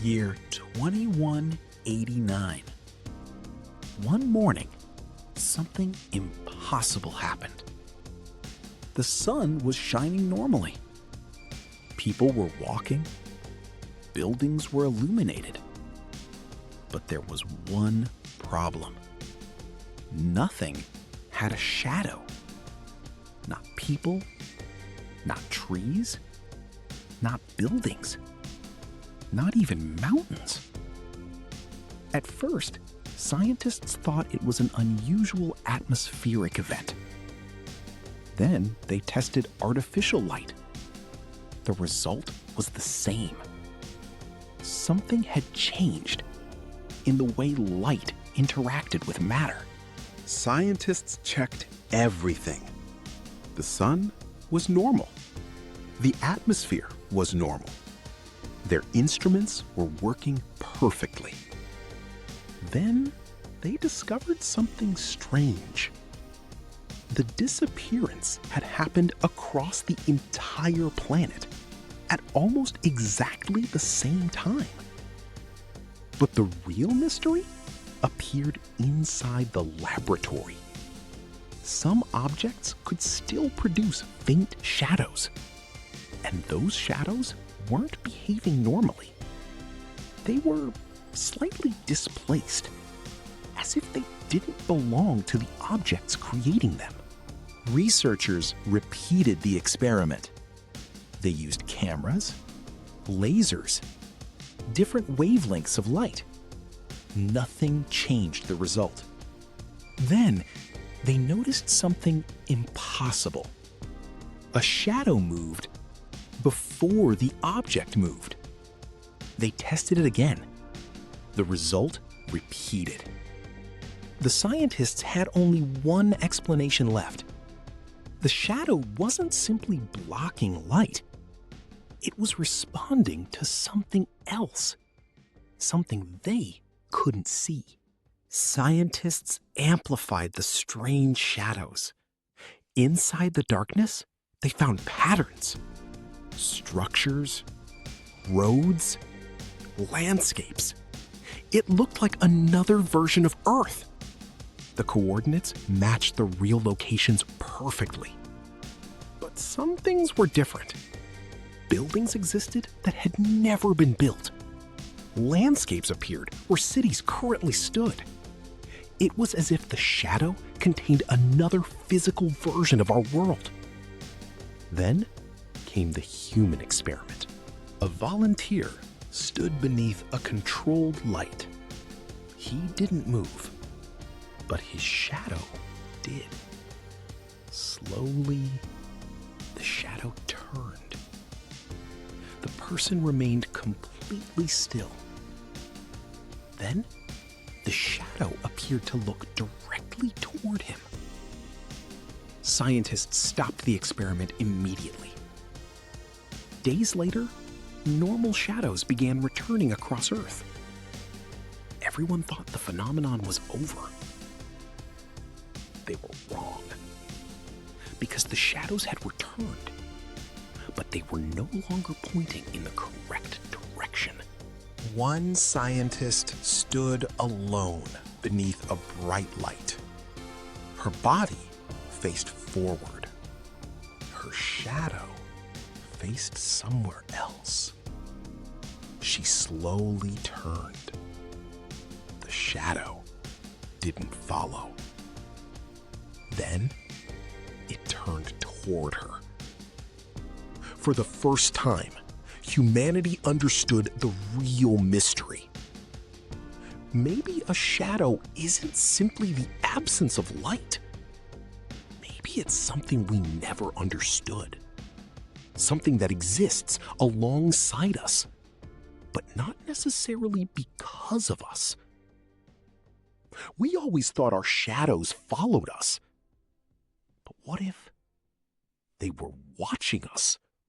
Year 2189. One morning, something impossible happened. The sun was shining normally. People were walking. Buildings were illuminated. But there was one problem. Nothing had a shadow. Not people, not trees, not buildings, not even mountains. At first, scientists thought it was an unusual atmospheric event. Then they tested artificial light. The result was the same. Something had changed in the way light interacted with matter. Scientists checked everything. The sun was normal. The atmosphere was normal. Their instruments were working perfectly. Then they discovered something strange. The disappearance had happened across the entire planet at almost exactly the same time. But the real mystery appeared inside the laboratory. Some objects could still produce faint shadows, and those shadows weren't behaving normally. They were slightly displaced, as if they didn't belong to the objects creating them. Researchers repeated the experiment. They used cameras, lasers, different wavelengths of light. Nothing changed the result. Then they noticed something impossible. A shadow moved before the object moved. They tested it again. The result repeated. The scientists had only one explanation left. The shadow wasn't simply blocking light. It was responding to something else, something they couldn't see. Scientists amplified the strange shadows. Inside the darkness, they found patterns, structures, roads, landscapes. It looked like another version of Earth. The coordinates matched the real locations perfectly. But some things were different. Buildings existed that had never been built. Landscapes appeared where cities currently stood. It was as if the shadow contained another physical version of our world. Then came the human experiment. A volunteer stood beneath a controlled light. He didn't move, but his shadow did. Slowly, the shadow turned. The person remained completely still. Then, the shadow appeared to look directly toward him. Scientists stopped the experiment immediately. Days later, normal shadows began returning across Earth. Everyone thought the phenomenon was over. They were wrong, because the shadows had returned, but they were no longer pointing in the correct direction. One scientist stood alone beneath a bright light. Her body faced forward. Her shadow faced somewhere else. She slowly turned. The shadow didn't follow. Then it turned toward her. For the first time, humanity understood the real mystery. Maybe a shadow isn't simply the absence of light. Maybe it's something we never understood. Something that exists alongside us, but not necessarily because of us. We always thought our shadows followed us. But what if they were watching us?